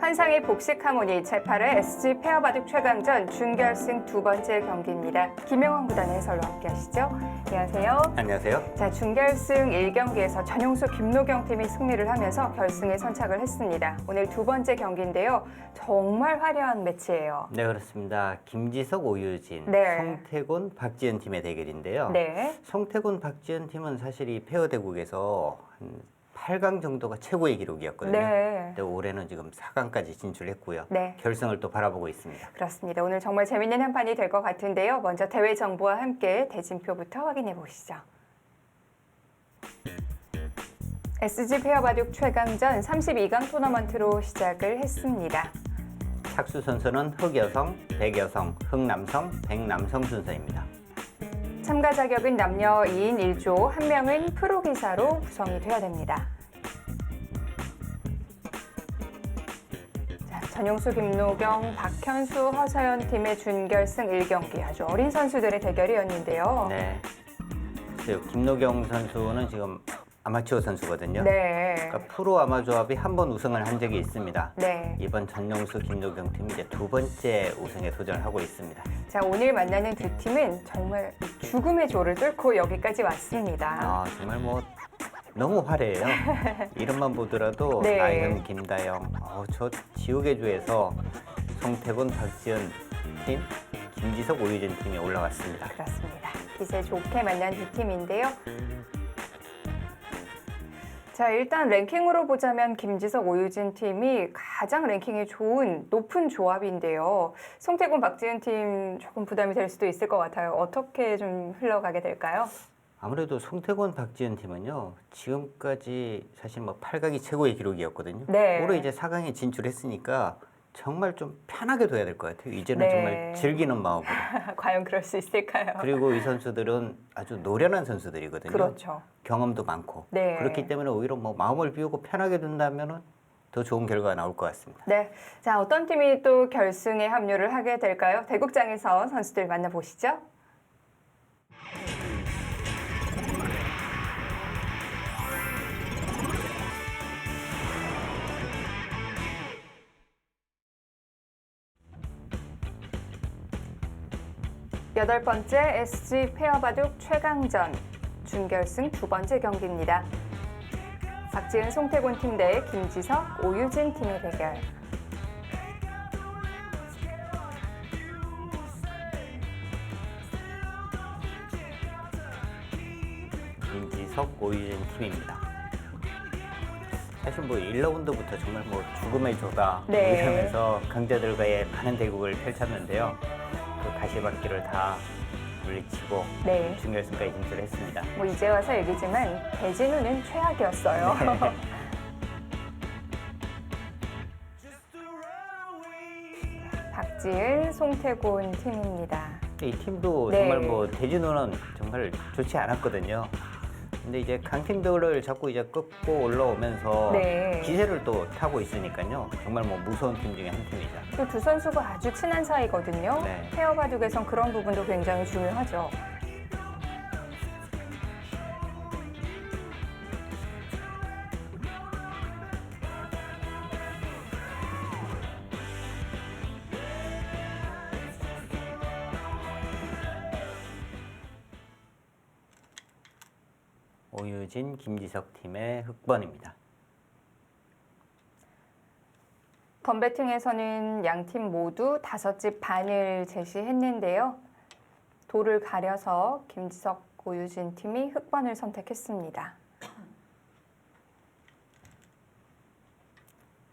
환상의 복식 하모니 제8회 SG 페어바둑 최강전 준결승 두 번째 경기입니다. 김영환 구단의 해설로 함께하시죠. 안녕하세요. 안녕하세요. 자, 준결승 1경기에서 전용수 김노경 팀이 승리를 하면서 결승에 선착을 했습니다. 오늘 두 번째 경기인데요. 정말 화려한 매치예요. 네, 그렇습니다. 김지석, 오유진, 네. 송태곤, 박지은 팀의 대결인데요. 네. 송태곤, 박지은 팀은 사실 이 페어 대국에서 한 8강 정도가 최고의 기록이었거든요. 네. 근데 올해는 지금 4강까지 진출했고요. 네. 결승을 또 바라보고 있습니다. 그렇습니다. 오늘 정말 재밌는 한 판이 될 것 같은데요. 먼저 대회 정보와 함께 대진표부터 확인해 보시죠. SG 페어바둑 최강전 32강 토너먼트로 시작을 했습니다. 착수 순서는 흑여성, 백여성, 흑남성, 백남성 순서입니다. 참가 자격은 남녀 2인 1조, 한 명은 프로기사로 구성이 되어야 됩니다. 자, 전용수, 김노경, 박현수, 허서연 팀의 준결승 1경기 아주 어린 선수들의 대결이었는데요. 네. 글쎄요, 김노경 선수는 지금 아마추어 선수거든요. 네. 그러니까 프로 아마 조합이 한 번 우승을 한 적이 있습니다. 네. 이번 전용수 김노경 팀이 이제 두 번째 우승에 도전을 하고 있습니다. 자, 오늘 만나는 두 팀은 정말 죽음의 조를 뚫고 여기까지 왔습니다. 아, 정말 뭐 너무 화려해요. 이름만 보더라도 네. 나연, 김다영, 저 지옥의 조에서 송태곤, 박지은 팀, 김지석, 오유진 팀이 올라왔습니다. 그렇습니다. 기세 좋게 만난 두 팀인데요. 자, 일단 랭킹으로 보자면 김지석, 오유진 팀이 가장 랭킹이 좋은 높은 조합인데요. 송태곤, 박지은 팀 조금 부담이 될 수도 있을 것 같아요. 어떻게 좀 흘러가게 될까요? 아무래도 송태곤, 박지은 팀은요, 지금까지 사실 뭐 8강이 최고의 기록이었거든요. 네. 올해 이제 4강에 진출했으니까 정말 좀 편하게 둬야 될 것 같아요. 이제는 네. 정말 즐기는 마음으로. 과연 그럴 수 있을까요? 그리고 이 선수들은 아주 노련한 선수들이거든요. 그렇죠. 경험도 많고. 네. 그렇기 때문에 오히려 뭐 마음을 비우고 편하게 둔다면은 더 좋은 결과가 나올 것 같습니다. 네. 자, 어떤 팀이 또 결승에 합류를 하게 될까요? 대국장에서 선수들 만나보시죠. 여덟 번째 SG 페어바둑 최강전 준결승 두 번째 경기입니다. 박지은, 송태곤 팀 대 김지석, 오유진 팀의 대결. 김지석, 오유진 팀입니다. 사실 뭐 1라운드부터 정말 뭐 죽음의 조다 네. 이러면서 강자들과의 많은 대국을 펼쳤는데요. 그 가시밭길을 다 물리치고 네. 준결승까지 진출했습니다. 뭐 이제 와서 얘기지만 배진우는 최악이었어요. 네. 박지은, 송태곤 팀입니다. 이 팀도 네. 정말 뭐 대진호는 정말 좋지 않았거든요. 근데 이제 강팀들을 자꾸 이제 꺾고 올라오면서 네. 기세를 또 타고 있으니까요. 정말 뭐 무서운 팀 중에 한 팀이죠. 또 두 선수가 아주 친한 사이거든요. 네. 페어바둑에선 그런 부분도 굉장히 중요하죠. 오유진, 김지석 팀의 흑번입니다. 덤배팅에서는 양 팀 모두 5집 반을 제시했는데요. 돌을 가려서 김지석, 오유진 팀이 흑번을 선택했습니다.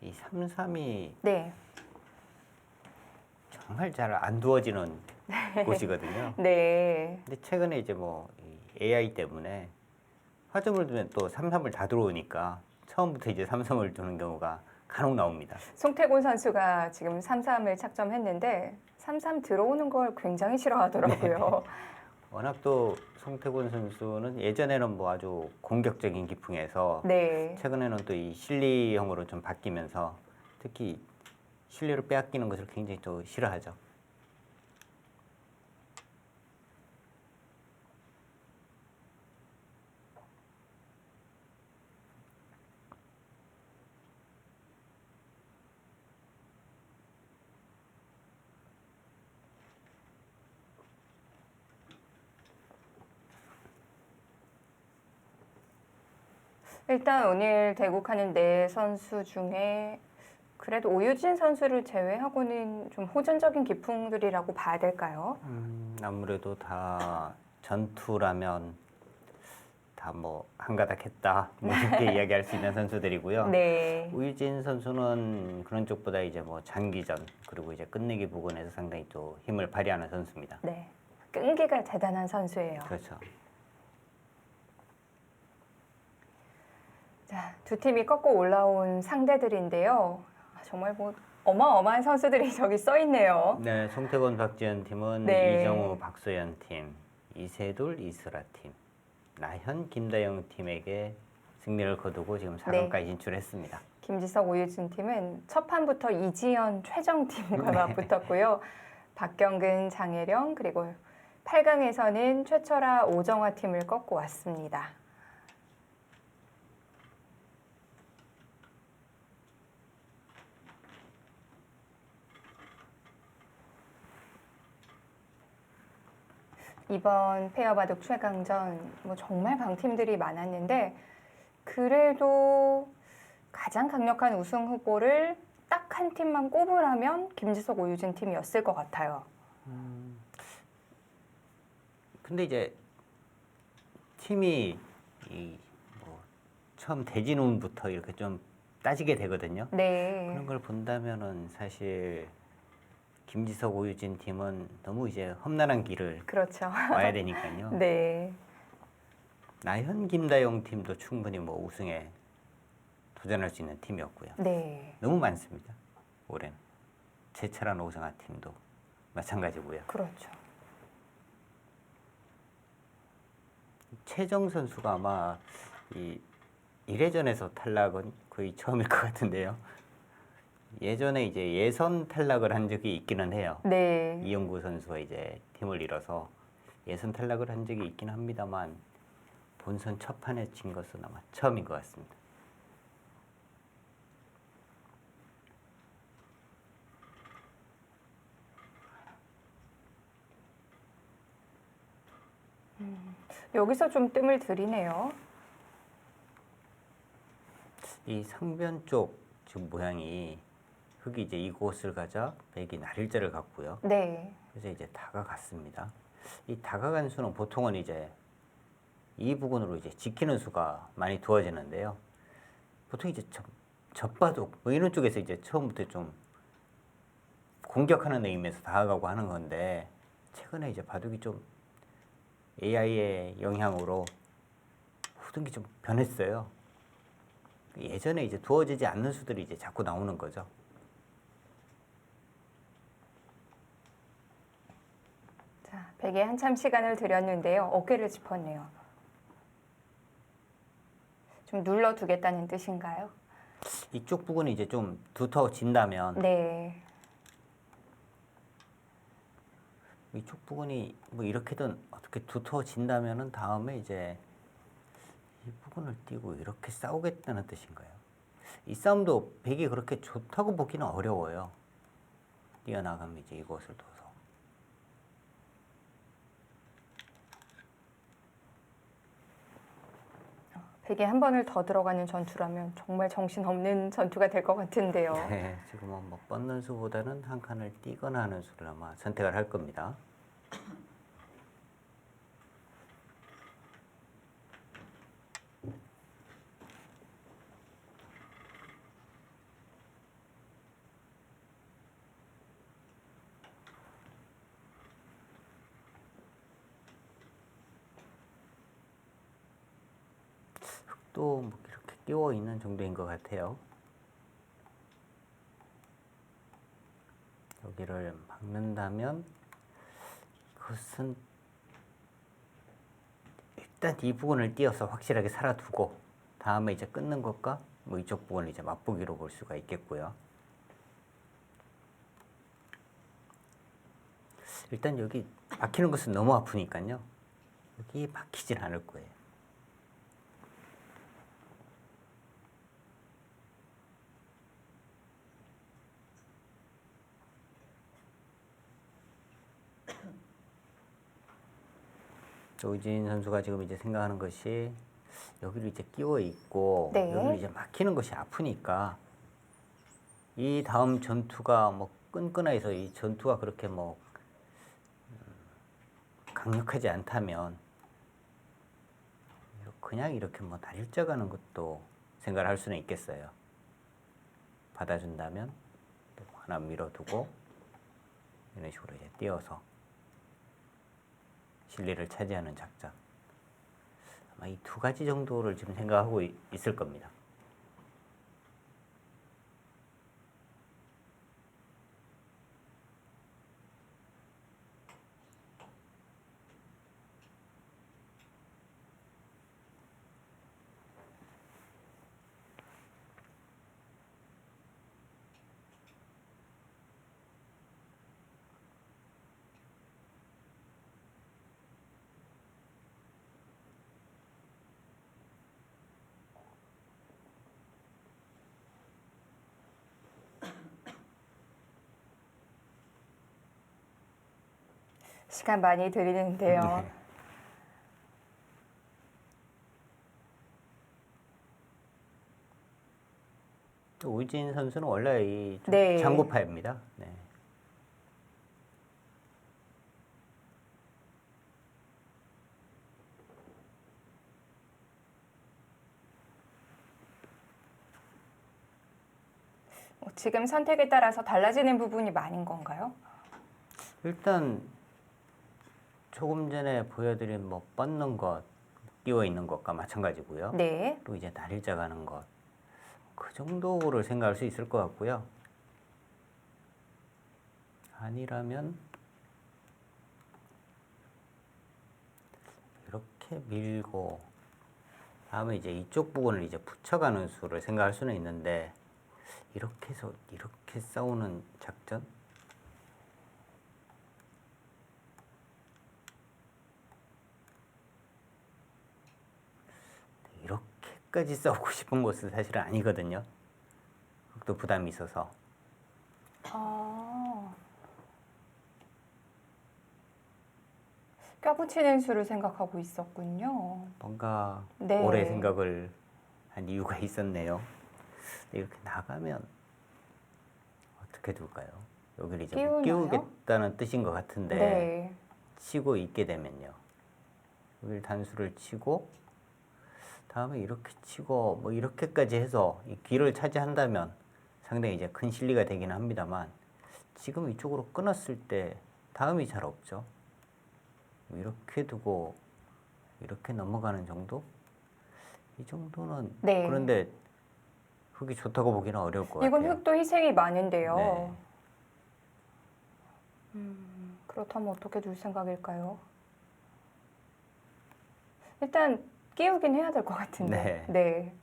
이 3-3이 네. 정말 잘 안 두어지는 곳이거든요. 네. 근데 최근에 이제 뭐 이 AI 때문에 화점을 두면 또 3-3을 다 들어오니까 처음부터 이제 3-3을 두는 경우가 간혹 나옵니다. 송태곤 선수가 지금 3-3을 착점했는데 3-3 들어오는 걸 굉장히 싫어하더라고요. 워낙 또 송태곤 선수는 예전에는 뭐 아주 공격적인 기풍에서 네. 최근에는 또 이 실리형으로 좀 바뀌면서 특히 실리를 빼앗기는 것을 굉장히 또 싫어하죠. 일단 오늘 대국하는 네 선수 중에 그래도 오유진 선수를 제외하고는 좀 호전적인 기풍들이라고 봐야 될까요? 아무래도 다 전투라면 다 뭐 한가닥했다 뭐 이렇게 이야기할 수 있는 선수들이고요. 네. 우유진 선수는 그런 쪽보다 이제 뭐 장기전 그리고 이제 끝내기 부분에서 상당히 또 힘을 발휘하는 선수입니다. 네. 끈기가 대단한 선수예요. 그렇죠. 자, 두 팀이 꺾고 올라온 상대들인데요. 정말 뭐 어마어마한 선수들이 저기 써 있네요. 네, 송태곤 박지현 팀은 네. 이정우 박소연 팀, 이세돌 이슬아 팀, 나현 김다영 팀에게 승리를 거두고 지금 4강까지 진출했습니다. 김지석 오유진 팀은 첫 판부터 이지연 최정 팀과 맞붙었고요. 박경근 장혜령 그리고 8강에서는 최철아 오정화 팀을 꺾고 왔습니다. 이번 페어 바둑 최강전 뭐 정말 강팀들이 많았는데 그래도 가장 강력한 우승 후보를 딱 한 팀만 꼽으라면 김지석 오유진 팀이었을 것 같아요. 근데 이제 팀이 뭐 처음 대진운부터 이렇게 좀 따지게 되거든요. 네. 그런 걸 본다면은 사실 김지석 오유진 팀은 너무 이제 험난한 길을 그렇죠. 와야 되니까요. 네. 나현 김다영 팀도 충분히 뭐 우승에 도전할 수 있는 팀이었고요. 네. 너무 많습니다. 올해는 최철한 오정아 팀도 마찬가지고요. 그렇죠. 최정 선수가 아마 이 1회전에서 탈락은 거의 처음일 것 같은데요. 예전에 이제 예선 탈락을 한 적이 있기는 해요. 네. 이영구 선수가 이제 팀을 잃어서 예선 탈락을 한 적이 있긴 합니다만 본선 첫 판에 진 것은 아마 처음인 것 같습니다. 여기서 좀 뜸을 들이네요. 이 상변 쪽 지금 모양이 흙이 이제 이곳을 가자 백이 날일자를 갔고요. 네. 그래서 이제 다가갔습니다. 이 다가간 수는 보통은 이제 이 부분으로 이제 지키는 수가 많이 두어지는데요. 보통 이제 젖바둑 뭐 이런 쪽에서 이제 처음부터 좀 공격하는 의미에서 다가가고 하는 건데 최근에 이제 바둑이 좀 AI의 영향으로 모든 게 좀 변했어요. 예전에 이제 두어지지 않는 수들이 이제 자꾸 나오는 거죠. 자, 백에 한참 시간을 들였는데요. 어깨를 짚었네요. 좀 눌러두겠다는 뜻인가요? 이쪽 부분이 이제 좀 두터워진다면 네. 이쪽 부분이 뭐 이렇게든 어떻게 두터워진다면은 다음에 이제 이 부분을 띄고 이렇게 싸우겠다는 뜻인가요? 이 싸움도 백이 그렇게 좋다고 보기는 어려워요. 뛰어나가면 이제 이것을 둬서. 백에 한 번을 더 들어가는 전투라면 정말 정신없는 전투가 될 것 같은데요. 네, 지금은 뭐 뻗는 수보다는 한 칸을 띄거나 하는 수를 아마 선택을 할 겁니다. 또 뭐 이렇게 끼워 있는 정도인 것 같아요. 여기를 막는다면 그것은 일단 이 부분을 띄어서 확실하게 살아두고 다음에 이제 끊는 것과 뭐 이쪽 부분을 이제 맛보기로 볼 수가 있겠고요. 일단 여기 박히는 것은 너무 아프니까요. 여기 박히진 않을 거예요. 오유진 선수가 지금 이제 생각하는 것이 여기를 이제 끼워 있고 네. 여기를 이제 막히는 것이 아프니까 이 다음 전투가 뭐 끈끈해서 이 전투가 그렇게 뭐 강력하지 않다면 그냥 이렇게 뭐 날일자 가는 것도 생각을 할 수는 있겠어요. 받아준다면 또 하나 밀어두고 이런 식으로 이제 띄어서 실리를 차지하는 작전. 아마 이 두 가지 정도를 지금 생각하고 있을 겁니다. 시간 많이 들이는데요. 네. 또 우진 선수는 원래 이좀 네. 장구파입니다. 네. 지금 선택에 따라서 달라지는 부분이 많은 건가요? 일단 조금 전에 보여드린 뭐 뻗는 것, 끼워 있는 것과 마찬가지고요. 네. 또 이제 날일자 가는 것, 그 정도를 생각할 수 있을 것 같고요. 아니라면 이렇게 밀고 다음에 이제 이쪽 부분을 이제 붙여가는 수를 생각할 수는 있는데 이렇게 해서 이렇게 싸우는 작전? 이렇게까지 싸우고 싶은 것은 사실은 아니거든요. 또 부담이 있어서. 껴붙이는 수를 생각하고 있었군요. 뭔가 네. 오래 생각을 한 이유가 있었네요. 근데 이렇게 나가면 어떻게 둘까요? 여기를 이제 못 끼우나요? 끼우겠다는 뜻인 것 같은데 네. 치고 있게 되면요. 여기를 단수를 치고 다음에 이렇게 치고 뭐 이렇게까지 해서 이 귀를 차지한다면 상당히 이제 큰 실리가 되긴 합니다만 지금 이쪽으로 끊었을 때 다음이 잘 없죠. 이렇게 두고 이렇게 넘어가는 정도? 이 정도는 네. 그런데 흙이 좋다고 보기는 어려울 것 이건 같아요. 흙도 희생이 많은데요. 네. 그렇다면 어떻게 둘 생각일까요? 일단 끼우긴 해야 될 것 같은데. 네. 네.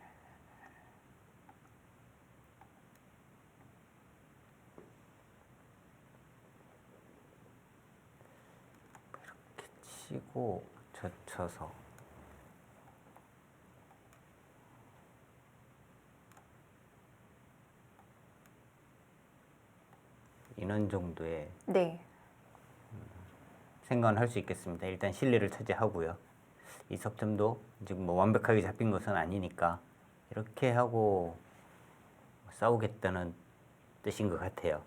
이렇게 치고 젖혀서 이런 정도의 네. 생각은 할 수 있겠습니다. 일단 실리를 차지하고요. 이 석점도 지금 뭐 완벽하게 잡힌 것은 아니니까 이렇게 하고 싸우겠다는 뜻인 것 같아요.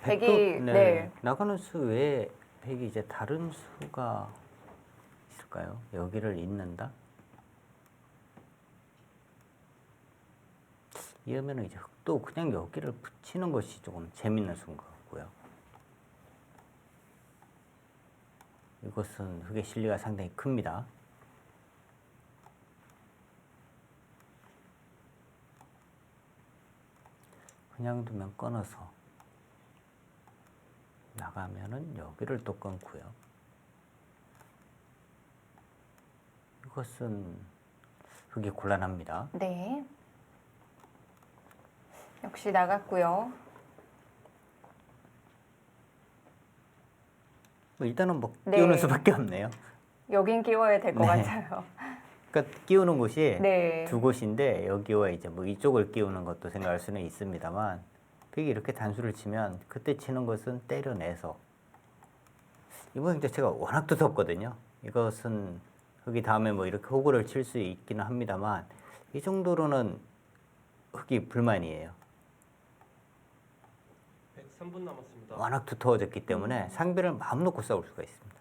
백도, 백이, 네. 나가는 수 외에 백이 이제 다른 수가 있을까요? 여기를 잇는다? 이러면 이제 흑도 그냥 여기를 붙이는 것이 조금 재밌는 수인 것 같고요. 이것은 흑의 실리가 상당히 큽니다. 그냥 두면 끊어서 나가면은 여기를 또 끊고요. 이것은 흑이 곤란합니다. 네. 역시 나갔고요. 뭐 일단은 뭐 네. 끼우는 수밖에 없네요. 여긴 끼워야 될 것 네. 같아요. 그러니까 끼우는 곳이 네. 두 곳인데 여기와 이제 뭐 이쪽을 끼우는 것도 생각할 수는 있습니다만 백이 이렇게 단수를 치면 그때 치는 것은 때려내서 이 모양 자체가 워낙 두텁거든요. 이것은 흙이 다음에 뭐 이렇게 호구를 칠 수 있기는 합니다만 이 정도로는 흙이 불만이에요. 103분 남았습니다. 워낙 두터워졌기 때문에 상비를 마음 놓고 싸울 수가 있습니다.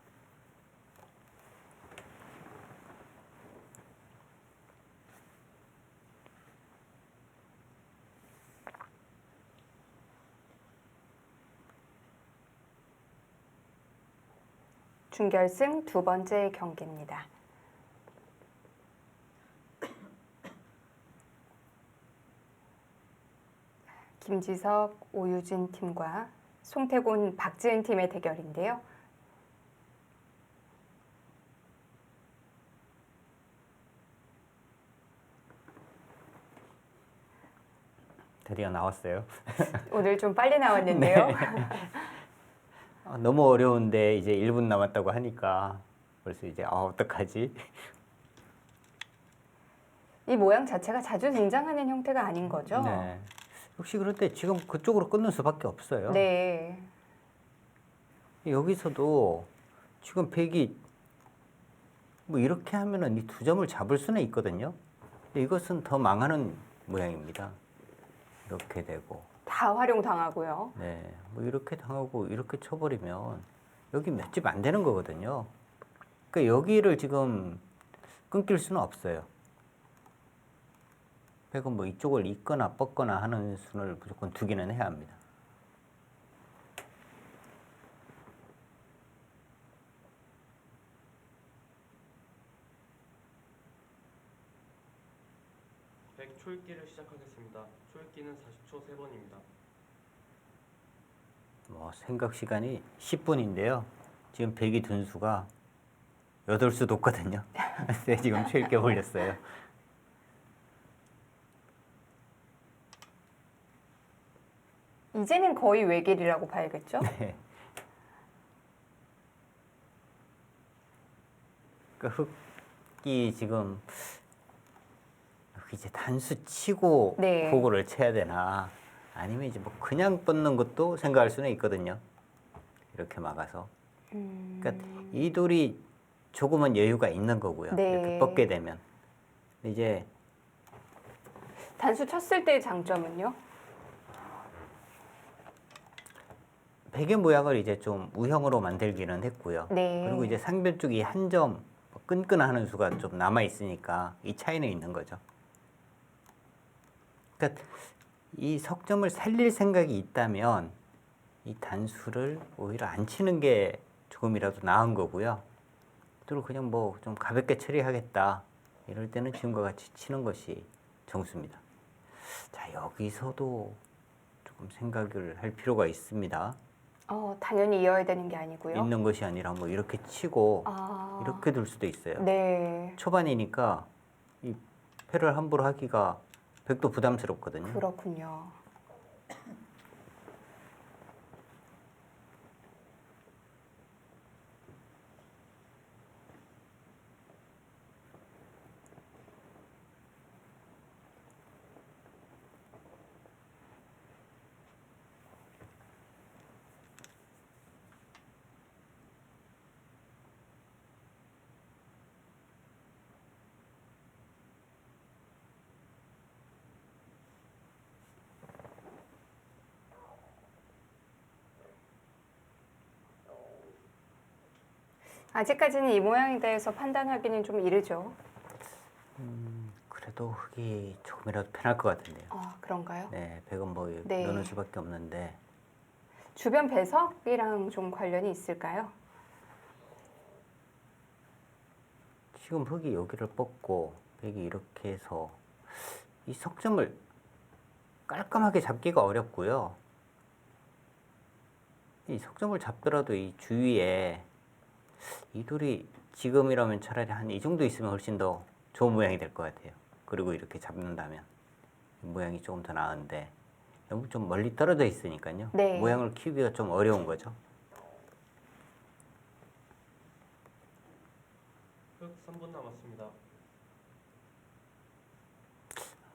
준결승 두 번째 경기입니다. 김지석, 오유진 팀과 송태곤, 박지은 팀의 대결인데요. 드디어 나왔어요. 오늘 좀 빨리 나왔는데요. 너무 어려운데 이제 1분 남았다고 하니까 벌써 이제 어떡하지? 이 모양 자체가 자주 등장하는 형태가 아닌 거죠? 네. 역시 그럴 때 지금 그쪽으로 끊는 수밖에 없어요. 네. 여기서도 지금 백이 뭐 이렇게 하면은 이 두 점을 잡을 수는 있거든요. 근데 이것은 더 망하는 모양입니다. 이렇게 되고, 다 활용당하고요. 네, 뭐 이렇게 당하고 이렇게 쳐버리면 여기 몇 집 안 되는 거거든요. 그러니까 여기를 지금 끊길 수는 없어요. 백은 뭐 이쪽을 잇거나 뻗거나 하는 순을 무조건 두기는 해야 합니다. 백 초읽기를 시작하겠습니다. 초읽기는 40초 3번입니다. 뭐 생각 시간이 10분인데요. 지금 백이 든 수가 8수 높거든요. 근데 지금 최일게 올렸어요. 이제는 거의 외길이라고 봐야겠죠? 네. 그러니까 흙이 지금 이제 단수 치고 네. 호구를 쳐야 되나 아니면 이제 뭐 그냥 뻗는 것도 생각할 수는 있거든요. 이렇게 막아서. 그러니까 이 돌이 조금은 여유가 있는 거고요. 네. 이렇게 뻗게 되면. 이제 단수 쳤을 때의 장점은요? 베개 모양을 이제 좀 우형으로 만들기는 했고요. 네. 그리고 이제 상변 쪽이 한 점 끈끈하는 수가 좀 남아 있으니까 이 차이는 있는 거죠. 그러니까 이 석점을 살릴 생각이 있다면 이 단수를 오히려 안 치는 게 조금이라도 나은 거고요. 그리고 그냥 뭐 좀 가볍게 처리하겠다 이럴 때는 지금과 같이 치는 것이 정수입니다. 자, 여기서도 조금 생각을 할 필요가 있습니다. 당연히 이어야 되는 게 아니고요. 있는 것이 아니라 뭐 이렇게 치고 아, 이렇게 둘 수도 있어요. 네. 초반이니까 이 패를 함부로 하기가 백도 부담스럽거든요. 그렇군요. 아직까지는 이 모양에 대해서 판단하기는 좀 이르죠. 그래도 흙이 조금이라도 편할 것 같은데요. 그런가요? 네, 백은 뭐 네. 넣는 수밖에 없는데 주변 배석이랑 좀 관련이 있을까요? 지금 흙이 여기를 뻗고 백이 이렇게 해서 이 석점을 깔끔하게 잡기가 어렵고요. 이 석점을 잡더라도 이 주위에 이 돌이 지금이라면 차라리 한 이 정도 있으면 훨씬 더 좋은 모양이 될 것 같아요. 그리고 이렇게 잡는다면 이 모양이 조금 더 나은데 너무 좀 멀리 떨어져 있으니까요. 네. 모양을 키우기가 좀 어려운 거죠. 3분 남았습니다.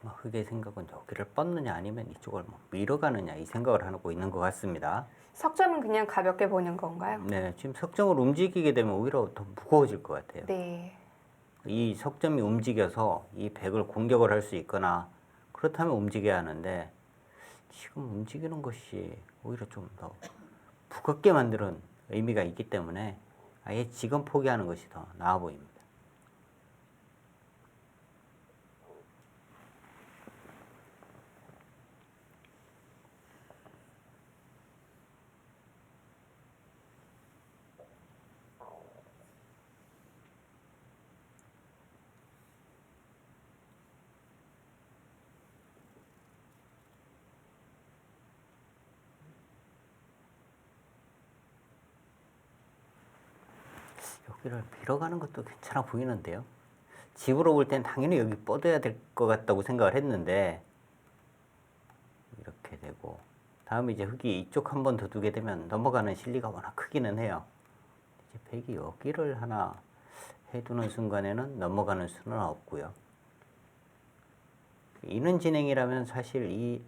아마 흑의 생각은 여기를 뻗느냐 아니면 이쪽을 뭐 밀어가느냐 이 생각을 하고 있는 것 같습니다. 석점은 그냥 가볍게 보는 건가요? 네, 지금 석점을 움직이게 되면 오히려 더 무거워질 것 같아요. 네. 이 석점이 움직여서 이 백을 공격을 할 수 있거나 그렇다면 움직여야 하는데 지금 움직이는 것이 오히려 좀 더 무겁게 만드는 의미가 있기 때문에 아예 지금 포기하는 것이 더 나아 보입니다. 여기를 밀어가는 것도 괜찮아 보이는데요. 집으로 올 땐 당연히 여기 뻗어야 될 것 같다고 생각을 했는데 이렇게 되고 다음에 이제 흑이 이쪽 한 번 더 두게 되면 넘어가는 실리가 워낙 크기는 해요. 이제 백이 여기를 하나 해두는 순간에는 넘어가는 수는 없고요. 이는 진행이라면 사실 이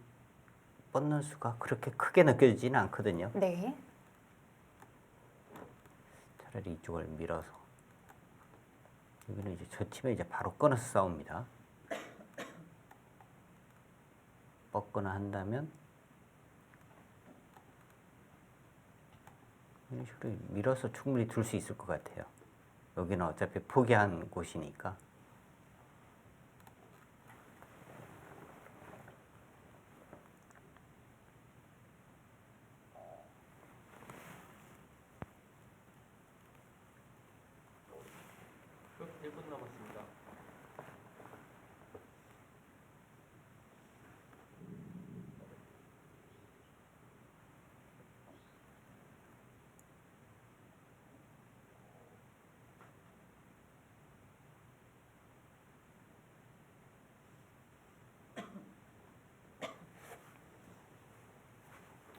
뻗는 수가 그렇게 크게 느껴지지는 않거든요. 네. 차라리 이쪽을 밀어서 여기는 이제 저 치면 이제 바로 끊어서 싸웁니다. 뻗거나 한다면 이런 식으로 밀어서 충분히 둘 수 있을 것 같아요. 여기는 어차피 포기한 곳이니까. 흑 1분 남았습니다.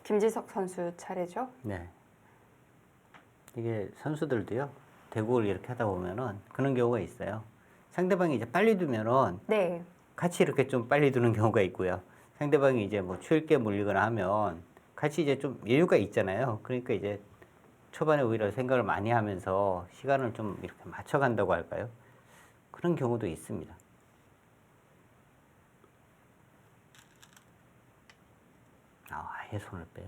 김지석 선수 차례죠? 네. 이게 선수들도요, 대국을 이렇게 하다 보면은 그런 경우가 있어요. 상대방이 이제 빨리 두면은 네. 같이 이렇게 좀 빨리 두는 경우가 있고요. 상대방이 이제 뭐 추일게 물리거나 하면 같이 이제 좀 여유가 있잖아요. 그러니까 이제 초반에 오히려 생각을 많이 하면서 시간을 좀 이렇게 맞춰간다고 할까요? 그런 경우도 있습니다. 아예 손을 빼요.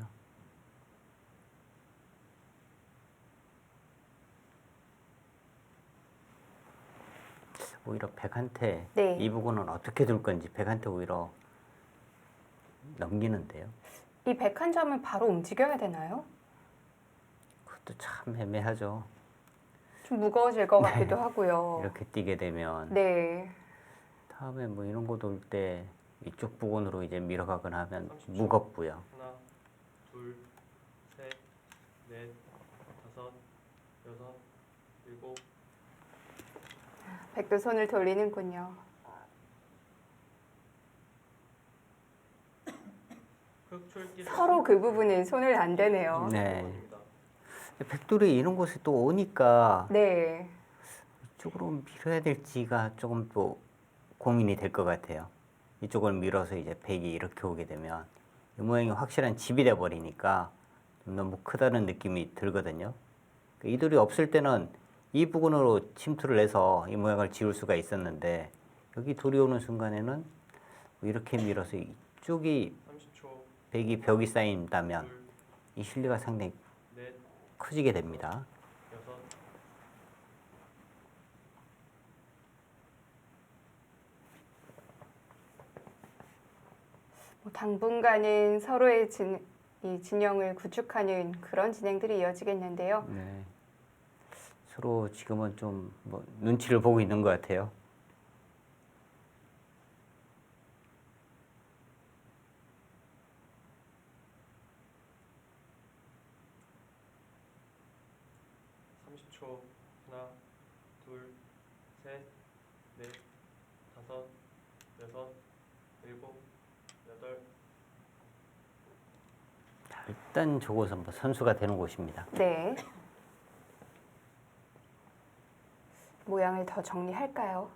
오히려 백한테 네. 이 부분은 어떻게 둘 건지 백한테 오히려 넘기는데요. 이 101점은 바로 움직여야 되나요? 그것도 참 애매하죠. 좀 무거워질 것 같기도 하고요. 이렇게 뛰게 되면 네. 다음에 뭐 이런 거 돌 때 이쪽 부분으로 이제 밀어가거나 하면 30초. 무겁고요. 하나, 둘, 셋, 넷, 다섯, 여섯, 일곱. 백도 손을 돌리는군요. 흑 초읽기를 서로 그 부분은 손을 안 대네요. 네. 5번입니다. 백돌이 이런 곳에 또 오니까 네. 이쪽으로 밀어야 될지가 조금 또 고민이 될 것 같아요. 이쪽을 밀어서 이제 백이 이렇게 오게 되면 이 모양이 확실한 집이 돼 버리니까 좀 너무 크다는 느낌이 들거든요. 이 돌이 없을 때는 이 부분으로 침투를 해서 이 모양을 지울 수가 있었는데 여기 돌이 오는 순간에는 이렇게 밀어서 이쪽이 30초. 백이 벽이 쌓인다면 둘, 이 실리가 상당히 넷, 커지게 됩니다. 여섯. 뭐 당분간은 서로의 이 진영을 구축하는 그런 진행들이 이어지겠는데요. 네. 서로 지금은 좀 뭐 눈치를 보고 있는 것 같아요. 초. 하나, 둘, 셋, 넷, 다섯, 여섯, 일곱, 여덟. 자, 일단 저곳은 뭐 선수가 되는 곳입니다. 네. 모양을 더 정리할까요?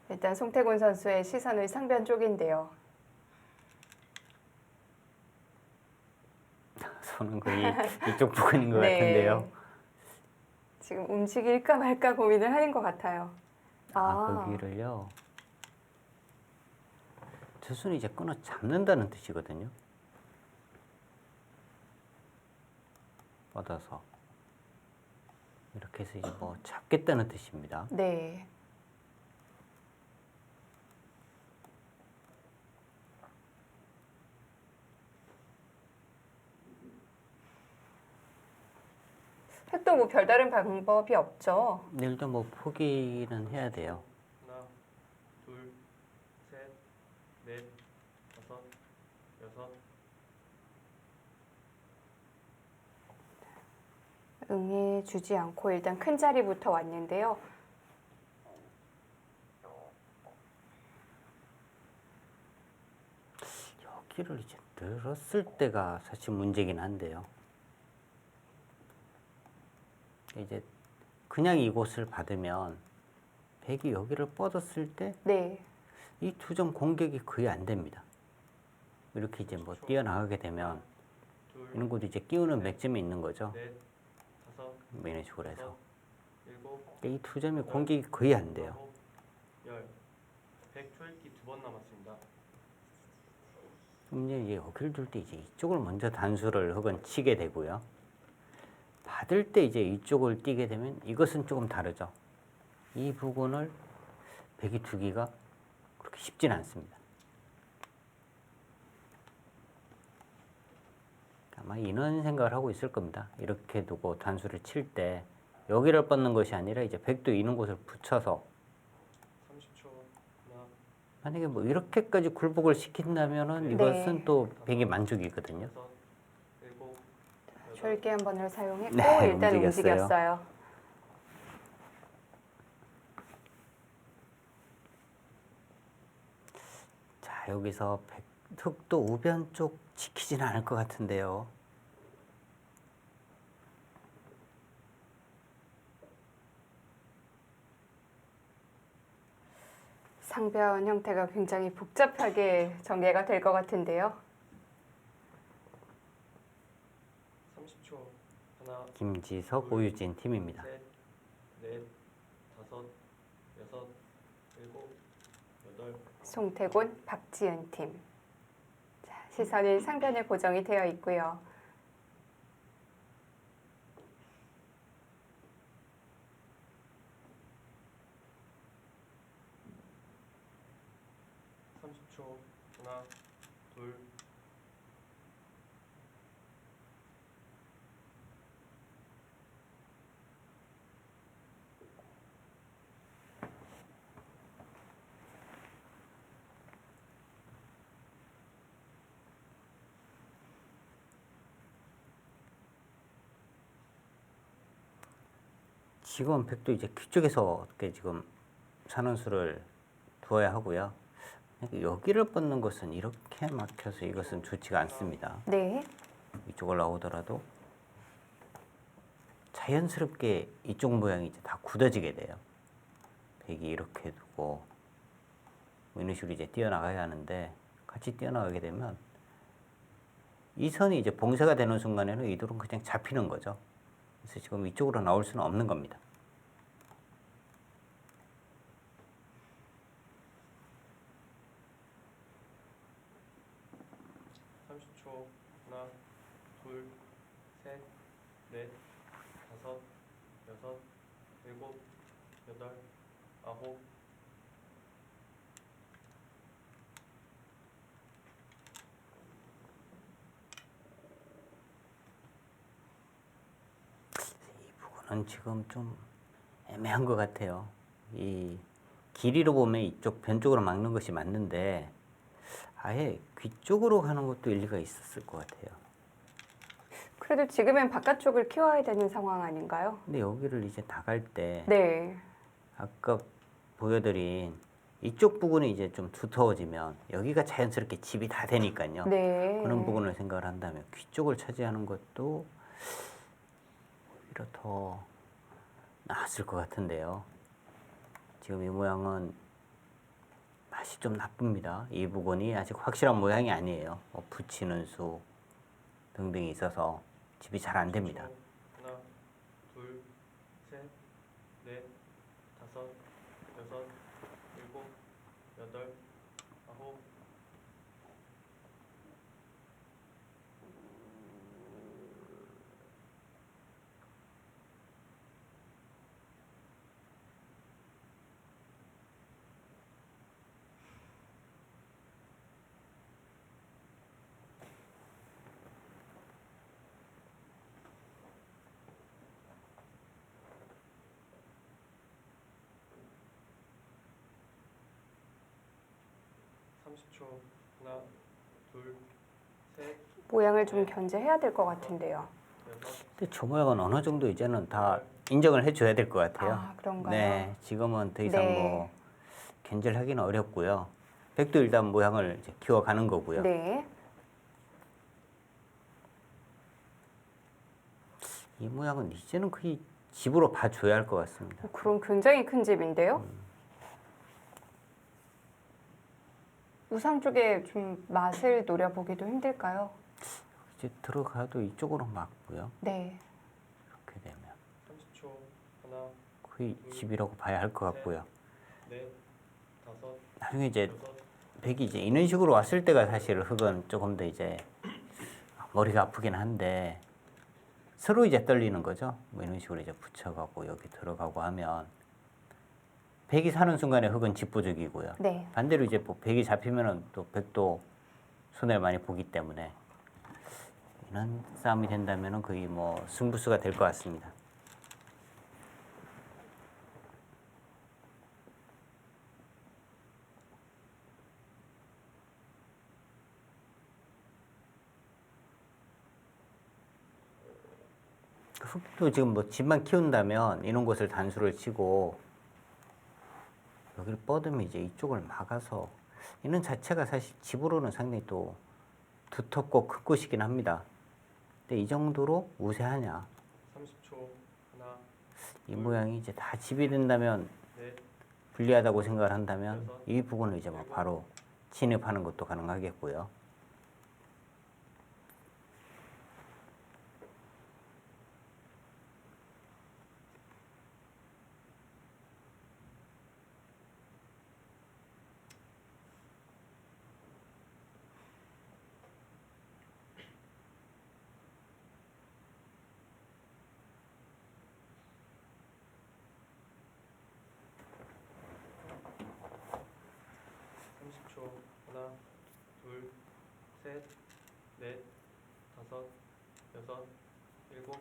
일단 송태곤 선수의 시선을 상변 쪽인데요. 손은 거의 이쪽 부근인 것 네. 같은데요. 지금 움직일까 말까 고민을 하는 것 같아요. 거기를요. 저 손이 이제 끊어 잡는다는 뜻이거든요. 뻗어서 이렇게 해서 이제 뭐 잡겠다는 뜻입니다. 네. 또 뭐 별다른 방법이 없죠. 내일도 뭐 포기는 해야 돼요. 하나, 둘, 셋, 넷, 다섯, 여섯, 응해 주지 않고 일단 큰 자리부터 왔는데요. 여기를 이제 늘었을 때가 사실 문제긴 한데요. 이제 그냥 이곳을 받으면 백이 여기를 뻗었을 때 네. 이 두 점 공격이 거의 안 됩니다. 이렇게 이제 뭐 뛰어나가게 되면 둘, 이런 것도 이제 끼우는 맥점이 있는 거죠. 넷, 다섯, 뭐 이런 식으로 해서 여섯, 일곱, 이 두 점의 공격이 거의 안 돼요. 아홉, 열. 100 초읽기 2번 남았습니다. 그럼 이제 여기를 둘 때 이제 이쪽을 먼저 단수를 혹은 치게 되고요. 받을 때 이제 이쪽을 띄게 되면 이것은 조금 다르죠. 이 부분을 백이 두기가 그렇게 쉽지는 않습니다. 아마 이런 생각을 하고 있을 겁니다. 이렇게 두고 단수를 칠 때 여기를 뻗는 것이 아니라 이제 백도 있는 곳을 붙여서 30초. 하나, 만약에 뭐 이렇게까지 굴복을 시킨다면은 네. 이것은 또 백이 만족이거든요. 여섯, 일곱, 여덟, 절개 한 번을 사용했고 네, 일단 움직였어요. 움직였어요. 자, 여기서 흑도 우변 쪽 지키지는 않을 것 같은데요. 상변 형태가 굉장히 복잡하게 전개가 될 것 같은데요. 30초. 하나, 김지석, 오유진 팀입니다. 셋, 넷, 다섯, 여섯, 일곱, 여덟, 송태곤, 박지은 팀. 자, 시선이 상변에 고정이 되어 있고요. 하나, 둘, 지금 백도 이제 귀쪽에서 어떻게 지금 산원수를 두어야 하고요. 여기를 뻗는 것은 이렇게 막혀서 이것은 좋지가 않습니다. 네. 이쪽을 나오더라도 자연스럽게 이쪽 모양이 이제 다 굳어지게 돼요. 백이 이렇게 두고 뭐 이런 식으로 이제 뛰어나가야 하는데 같이 뛰어나가게 되면 이 선이 이제 봉쇄가 되는 순간에는 이 돌은 그냥 잡히는 거죠. 그래서 지금 이쪽으로 나올 수는 없는 겁니다. 하나, 둘, 셋, 넷, 다섯, 여섯, 일곱, 여덟, 아홉, 이 부분은 지금 좀 애매한 것 같아요. 이 길이로 보면 이쪽 변 쪽으로 막는 것이 맞는데 아예 귀 쪽으로 가는 것도 일리가 있었을 것 같아요. 그래도 지금은 바깥쪽을 키워야 되는 상황 아닌가요? 근데 여기를 이제 나갈 때 네. 아까 보여드린 이쪽 부분이 이제 좀 두터워지면 여기가 자연스럽게 집이 다 되니까요. 네. 그런 부분을 생각을 한다면 귀 쪽을 차지하는 것도 오히려 더 나았을 것 같은데요. 지금 이 모양은 맛이 좀 나쁩니다. 이 부분이 아직 확실한 모양이 아니에요. 뭐 붙이는 수 등등이 있어서 집이 잘 안 됩니다. 하나, 둘, 셋, 넷, 다섯, 여섯, 일곱, 여덟, 아홉. 삼십 초. 하나, 둘, 셋, 모양을 좀 견제해야 될 것 같은데요. 여섯, 근데 저 모양은 어느 정도 이제는 다 인정을 해줘야 될 것 같아요. 아, 그런가요? 네, 지금은 더 이상 네. 뭐 견제하기는 어렵고요. 백도 일단 모양을 이제 키워가는 거고요. 네. 이 모양은 이제는 거의 집으로 봐줘야 할 것 같습니다. 그럼 굉장히 큰 집인데요. 우상 쪽에 좀 맛을 노려보기도 힘들까요? 이제 들어가도 이쪽으로 맞고요. 네. 이렇게 되면 30초. 하나, 거의 집이라고 봐야 할 것 같고요. 넷, 다섯, 나중에 이제 여섯, 백이 이제 이런 식으로 왔을 때가 사실 흙은 조금 더 이제 머리가 아프긴 한데 서로 이제 떨리는 거죠. 뭐 이런 식으로 이제 붙여가고 여기 들어가고 하면 백이 사는 순간에 흙은 집부족이고요. 네. 반대로 이제 뭐 백이 잡히면은 또 백도 손해를 많이 보기 때문에 이런 싸움이 된다면은 거의 뭐 승부수가 될 것 같습니다. 흙도 지금 뭐 집만 키운다면 이런 곳을 단수를 치고 여기를 뻗으면 이제 이쪽을 막아서 이는 자체가 사실 집으로는 상당히 또 두텁고 큰 곳이긴 합니다. 근데 이 정도로 우세하냐? 30초. 하나, 이 모양이 이제 다 집이 된다면 넷, 불리하다고 생각을 한다면 이 부분을 이제 뭐 바로 진입하는 것도 가능하겠고요. 하나, 둘, 셋, 넷, 다섯, 여섯, 일곱.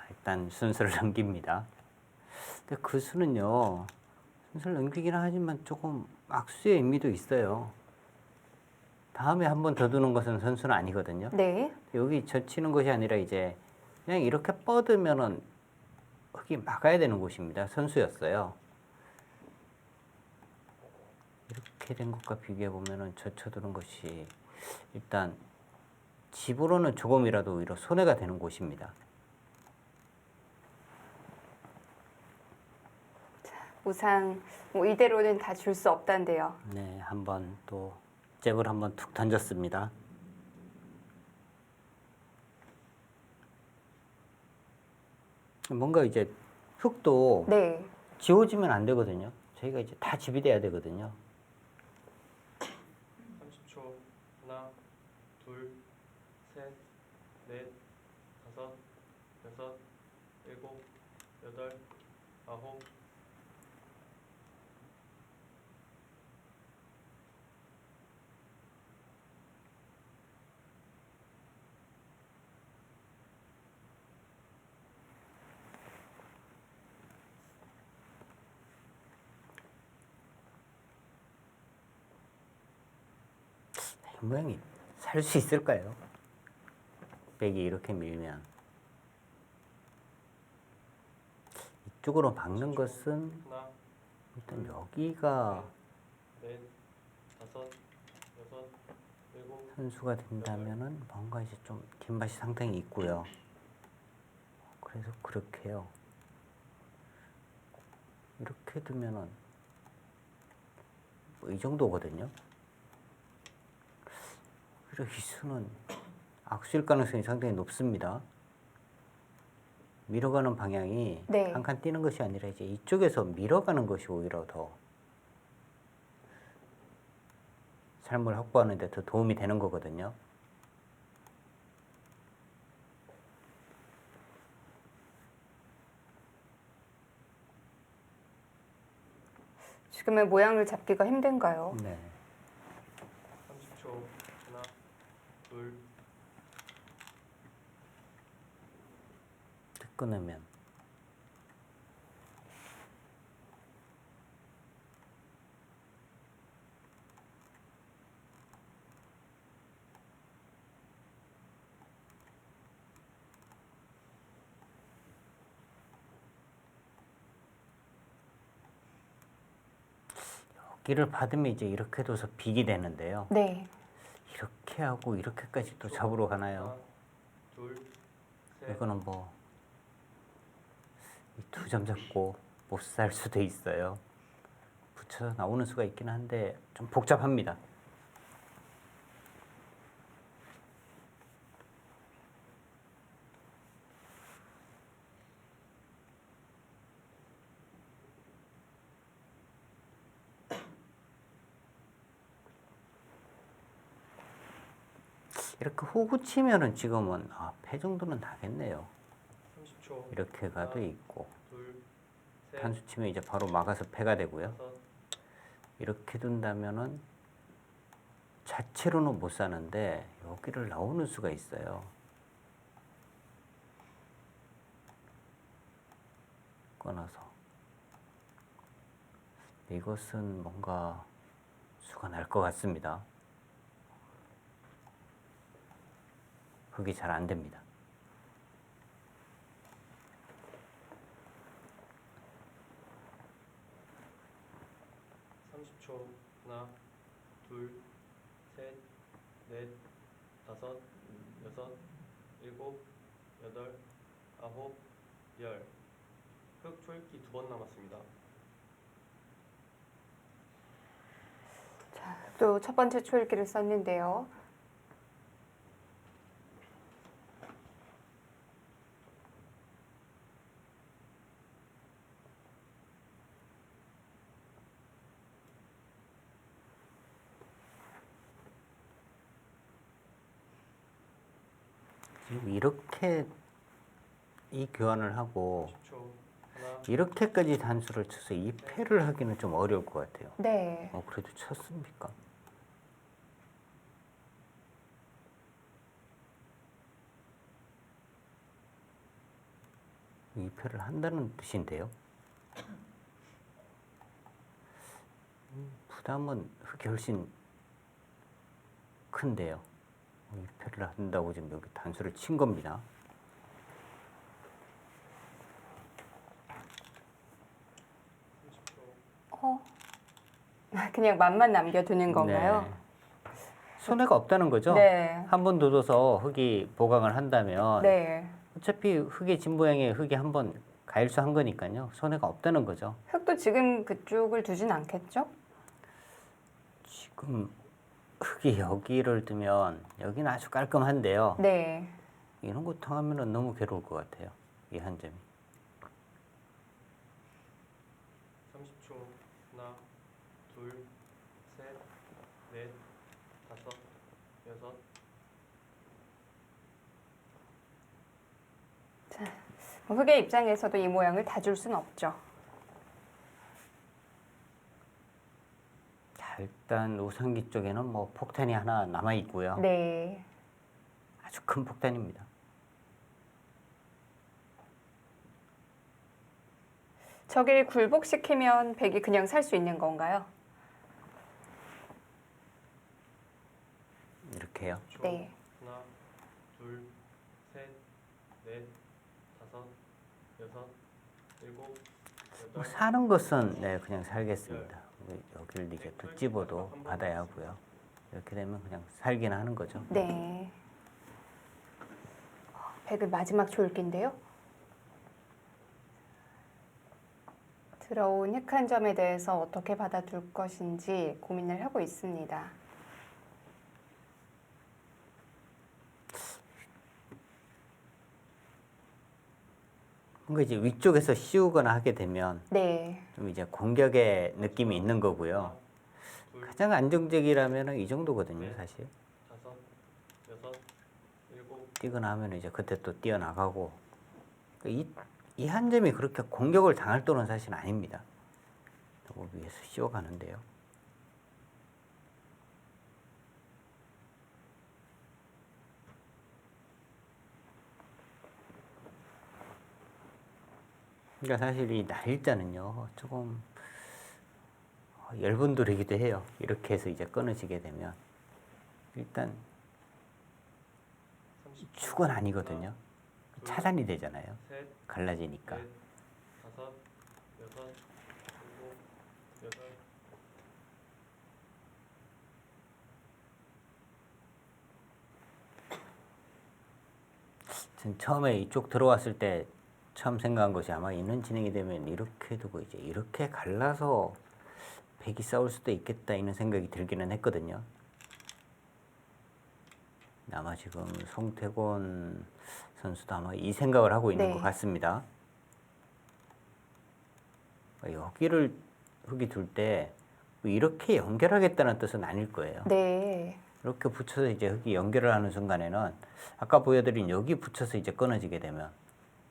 일단 순서를 넘깁니다. 근데 그 수는요, 순서를 넘기긴 하지만 조금 악수의 의미도 있어요. 다음에 한 번 더 두는 것은 선수는 아니거든요. 네. 여기 젖히는 것이 아니라 이제 그냥 이렇게 뻗으면은 흙이 막아야 되는 곳입니다. 선수였어요. 이렇게 된 것과 비교해 보면은 젖혀두는 것이 일단 집으로는 조금이라도 오히려 손해가 되는 곳입니다. 우상 뭐 이대로는 다 줄 수 없단데요. 네, 한번 또 잽을 한번 툭 던졌습니다. 뭔가 이제 흙도 네. 지워지면 안 되거든요. 저희가 이제 다 집이 돼야 되거든요. 30초. 하나, 둘, 셋, 넷, 다섯, 여섯, 일곱, 여덟, 아홉. 이 모양이 살 수 있을까요? 백이 이렇게 밀면 이쪽으로 박는 것은 하나, 일단 여기가 넷, 다섯, 여섯, 일곱. 선수가 된다면은 뭔가 이제 좀 뒷맛이 상당히 있고요. 그래서 그렇게 해요. 이렇게 두면은 뭐 이 정도거든요. 오히려 이 수는 악수일 가능성이 상당히 높습니다. 밀어가는 방향이 네. 한 칸 뛰는 것이 아니라 이제 이쪽에서 밀어가는 것이 오히려 더 삶을 확보하는 데 더 도움이 되는 거거든요. 지금의 모양을 잡기가 힘든가요? 네. 30초. 하나, 둘, 딱 끊으면 여기를 받으면 이제 이렇게 둬서 빅이 되는데요. 네. 이렇게 하고 이렇게까지 또 잡으러 가나요? 하나, 둘, 셋. 이거는 뭐 두 점 잡고 못 살 수도 있어요. 붙여서 나오는 수가 있긴 한데 좀 복잡합니다. 이렇게 호구 치면은 지금은 패 정도는 나겠네요. 30초. 이렇게 가도 있고 둘, 셋, 단수 치면 이제 바로 막아서 패가 되고요. 다섯. 이렇게 둔다면은 자체로는 못 사는데 여기를 나오는 수가 있어요. 끊어서 이것은 뭔가 수가 날 것 같습니다. 흙이 잘 안 됩니다. 하나, 둘, 셋, 넷, 다섯, 여섯, 일곱, 여덟, 아홉, 열. 흙 초읽기 2번 남았습니다. 또 첫 번째 초읽기를 썼는데요. 지금 이렇게 이 교환을 하고 10초. 하나, 이렇게까지 단수를 쳐서 이 패를 하기는 좀 어려울 것 같아요. 네. 그래도 쳤습니까? 이 패를 한다는 뜻인데요. 부담은 흙이 훨씬 큰데요. 이 패를 한다고 지금 여기 단수를 친 겁니다. 30초. 그냥 맛만 남겨두는 건가요? 네. 손해가 없다는 거죠. 네. 한 번 둬서 흙이 보강을 한다면 네. 어차피 흙의 진보양에 흙이 한 번 가일수한 거니까요. 손해가 없다는 거죠. 흙도 지금 그쪽을 두진 않겠죠? 지금 흙이 여기를 두면 여기는 아주 깔끔한데요. 네. 이런 거 당하면 너무 괴로울 것 같아요. 이 한 점이. 30초. 하나, 둘, 셋, 넷, 다섯, 여섯. 흙의 입장에서도 이 모양을 다 줄 수는 없죠. 자, 일단 우상기 쪽에는 뭐 폭탄이 하나 남아 있고요. 네. 아주 큰 폭탄입니다. 저길 굴복시키면 백이 그냥 살 수 있는 건가요? 이렇게요. 10초. 네. 하나, 둘, 셋, 넷, 다섯, 여섯, 일곱, 뭐 사는 것은 네 그냥 살겠습니다. 여기를 이제 또 집어도 받아야 하고요. 이렇게 되면 그냥 살긴 하는 거죠. 네. 백을 마지막 졸기인데요. 들어온 획 한 점에 대해서 어떻게 받아둘 것인지 고민을 하고 있습니다. 뭔가 이제 위쪽에서 씌우거나 하게 되면 네. 좀 이제 공격의 느낌이 있는 거고요. 가장 안정적이라면 이 정도거든요, 사실. 5, 6, 7, 뛰거나 하면 이제 그때 또 뛰어나가고 이 한 점이 그렇게 공격을 당할 돈은 사실 아닙니다. 요거 위에서 씌워가는데요. 그러니까 사실 이 날짜는요 조금 열분들이기도 해요. 이렇게 해서 이제 끊어지게 되면 일단 축은 아니거든요. 차단이 되잖아요. 셋, 갈라지니까. 넷, 5, 6, 7, 8. 전 처음에 이쪽 들어왔을 때 처음 생각한 것이 아마 이는 진행이 되면 이렇게 두고 이제 이렇게 갈라서 백이 싸울 수도 있겠다 이런 생각이 들기는 했거든요. 아마 지금 송태곤 선수도 아마 이 생각을 하고 있는 네. 것 같습니다. 여기를 흙이 둘 때 이렇게 연결하겠다는 뜻은 아닐 거예요. 네. 이렇게 붙여서 이제 흙이 연결을 하는 순간에는 아까 보여드린 여기 붙여서 이제 끊어지게 되면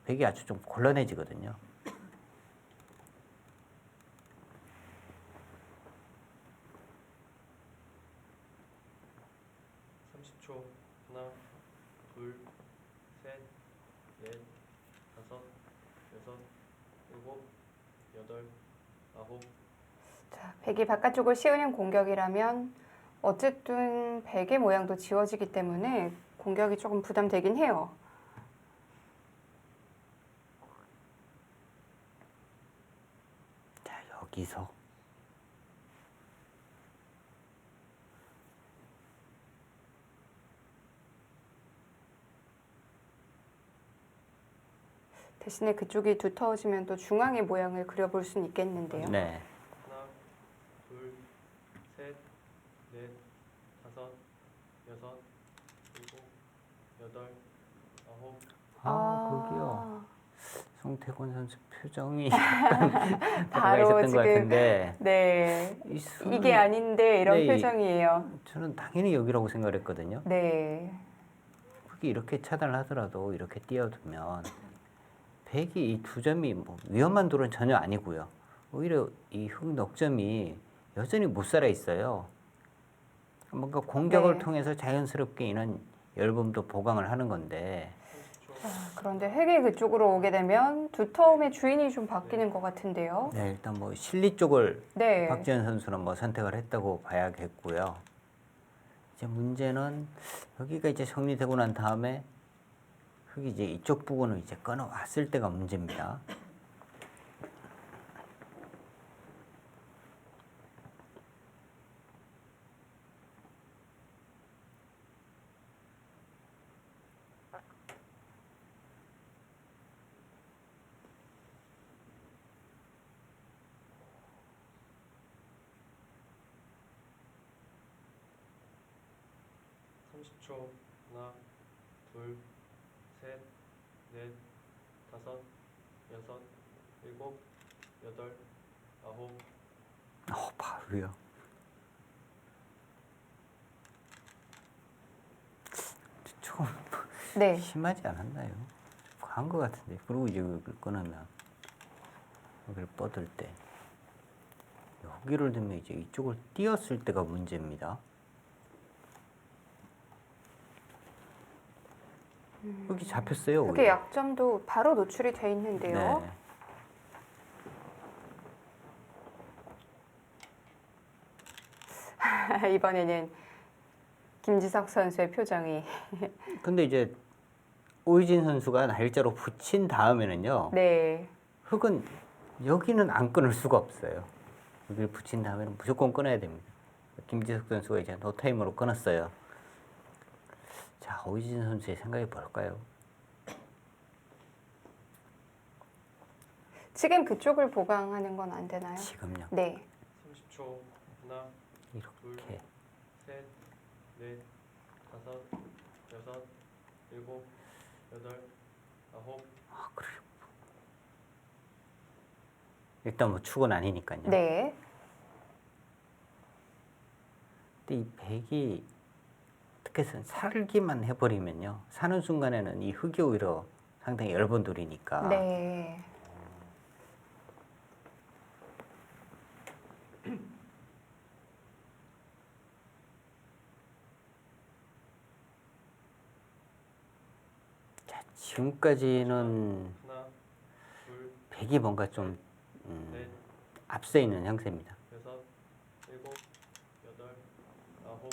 백이 아주 좀 곤란해지거든요. 초 하나, 둘, 셋, 넷, 5, 6, 7, 8, 9. 자, 백이 바깥쪽을 씌우는 공격이라면 어쨌든 백의 모양도 지워지기 때문에 공격이 조금 부담되긴 해요. 자, 여기서 대신에 그쪽이 두터워지면 또 중앙의 모양을 그려볼 수는 있겠는데요. 네. 하나, 둘, 셋, 넷, 5, 6, 7, 8, 9. 거기요. 송태곤 선수 표정이 약간 들어가 바로 있었던 것 지금 같은데 네. 이 수는 이게 아닌데 이런 네, 표정이에요. 저는 당연히 여기라고 생각을 했거든요. 네. 흙이 이렇게 차단을 하더라도 이렇게 띄워두면 백이 이 두 점이 뭐 위험한 돌은 전혀 아니고요. 오히려 이 흙 넉점이 여전히 못 살아 있어요. 뭔가 공격을 네. 통해서 자연스럽게 이런 열범도 보강을 하는 건데 자, 그런데 획이 그쪽으로 오게 되면 두터움의 주인이 좀 바뀌는 것 같은데요. 네, 일단 뭐 실리 쪽을 네. 박지현 선수는 뭐 선택을 했다고 봐야겠고요. 이제 문제는 여기가 이제 정리되고 난 다음에 흙이 이제 이쪽 부분을 이제 끊어왔을 때가 문제입니다. 초 하나, 둘, 셋, 넷, 5, 6, 7, 8, 9. 바로요. 조금 네. 심하지 않았나요? 과한 것 같은데. 그리고 이제 여기를 끊으면 여기를 뻗을 때 여기를 들면 이제 이쪽을 띄었을 때가 문제입니다. 여기 잡혔어요. 그게 오히려. 약점도 바로 노출이 돼 있는데요. 네. 이번에는 김지석 선수의 표정이 근데 이제 오유진 선수가 날짜로 붙인 다음에는요. 네. 흙은 여기는 안 끊을 수가 없어요. 여기를 붙인 다음에는 무조건 끊어야 됩니다. 김지석 선수가 이제 노타임으로 끊었어요. 자, 오유진 선수의 생각이 뭘까요? 지금 그쪽을 보강하는 건 안 되나요? 지금요. 네. 30초. 하나, 이렇게. 셋, 넷, 다섯, 여섯, 일곱, 여덟, 아홉. 아, 그래요. 일단 뭐 축은 아니니까요. 네. 근데 이 백이 어떻게 살기만 해버리면요. 사는 순간에는 이 흙이 오히려 상당히 열번돌이니까. 네. 자, 지금까지는 하나, 둘, 백이 뭔가 좀 넷, 앞서 있는 형세입니다. 여섯, 일곱, 여덟, 아홉.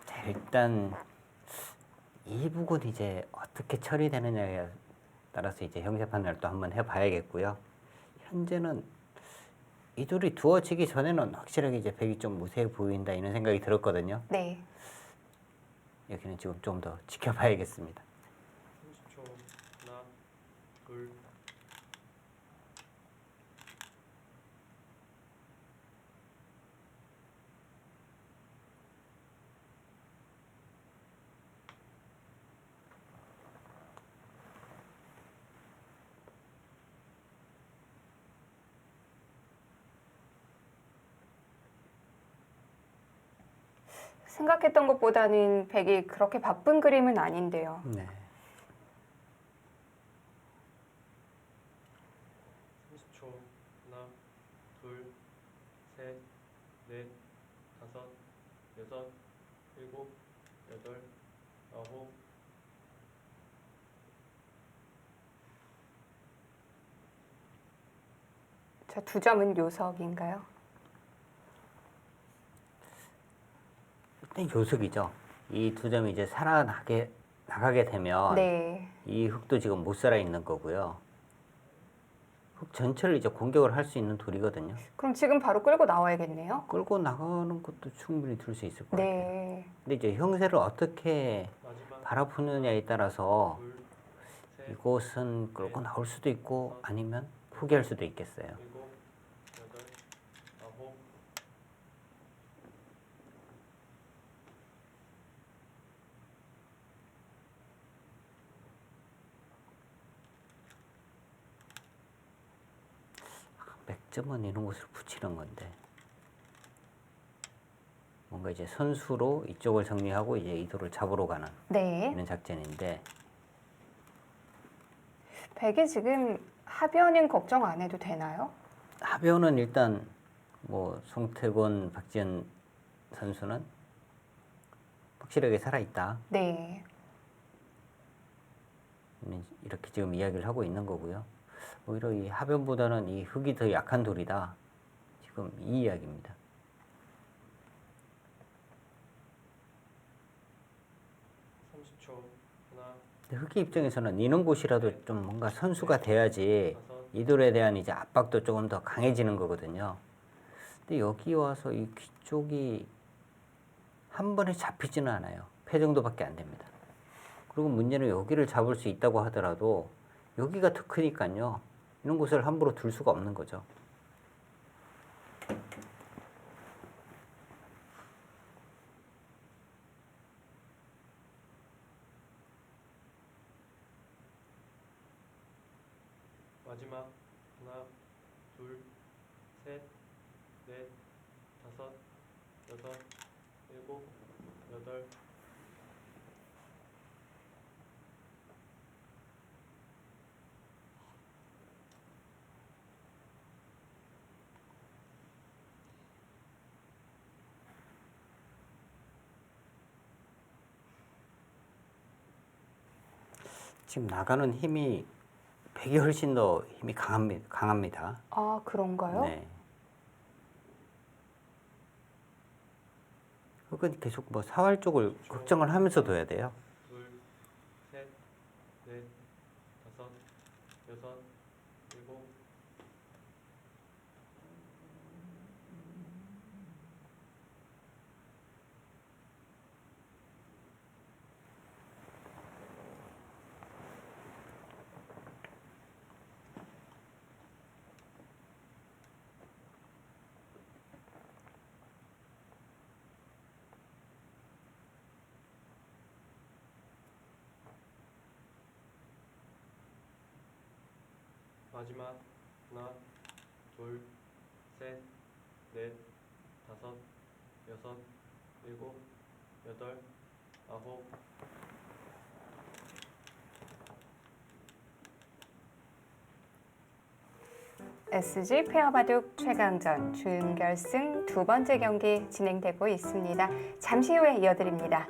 자, 일단 이 부분 이제 어떻게 처리되느냐에 따라서 이제 형세 판단을 또 한번 해봐야겠고요. 현재는 이 둘이 두어지기 전에는 확실하게 이제 백이 좀 무세해 보인다 이런 생각이 들었거든요. 네. 여기는 지금 좀 더 지켜봐야겠습니다. 30초. 하나, 둘, 생각했던 것보다는 백이 그렇게 바쁜 그림은 아닌데요. 네. 30초. 하나, 둘, 셋, 넷, 다섯, 여섯, 일곱, 여덟, 아홉. 자, 두 점은 요석인가요? 일단 요석이죠. 이 두 점이 이제 나가게 되면 네. 이 흙도 지금 못 살아 있는 거고요. 흙 전체를 이제 공격을 할 수 있는 돌이거든요. 그럼 지금 바로 끌고 나와야겠네요. 끌고 나가는 것도 충분히 들 수 있을 것 같아요. 네. 근데 이제 형세를 어떻게 마지막. 바라보느냐에 따라서 둘, 셋, 이곳은 끌고 나올 수도 있고 아니면 포기할 수도 있겠어요. 일곱, 여덟, 아홉. 맥점은 이런 곳을 붙이는 건데 뭔가 이제 선수로 이쪽을 정리하고 이제 이 돌을 잡으러 가는 네. 이런 작전인데 백이 지금 하변인 걱정 안 해도 되나요? 하변은 일단 뭐 송태곤, 박지현 선수는 확실하게 살아있다 네. 이렇게 지금 이야기를 하고 있는 거고요. 오히려 이 하변보다는 이 흙이 더 약한 돌이다 지금 이 이야기입니다. 30초. 하나, 근데 흙의 입장에서는 이런 곳이라도 좀 뭔가 선수가 돼야지 다섯, 이 돌에 대한 이제 압박도 조금 더 강해지는 거거든요. 근데 여기 와서 이 귀 쪽이 한 번에 잡히지는 않아요. 패 정도밖에 안 됩니다. 그리고 문제는 여기를 잡을 수 있다고 하더라도 여기가 더 크니까요. 이런 곳을 함부로 둘 수가 없는 거죠. 마지막. 하나, 둘, 셋, 넷, 다섯, 여섯, 일곱, 여덟. 지금 나가는 힘이 백이 훨씬 더 힘이 강합니다. 아, 그런가요? 네. 그건 계속 뭐 사활 쪽을 걱정을 하면서도 해야 돼요. 둘, 셋, 넷, 다섯, 여섯, 일곱. 마지막 하나, 둘, 셋, 넷, 다섯, 여섯, 일곱, 여덟, 아홉. SG 페어바둑 최강전 준결승 두 번째 경기 진행되고 있습니다. 잠시 후에 이어드립니다.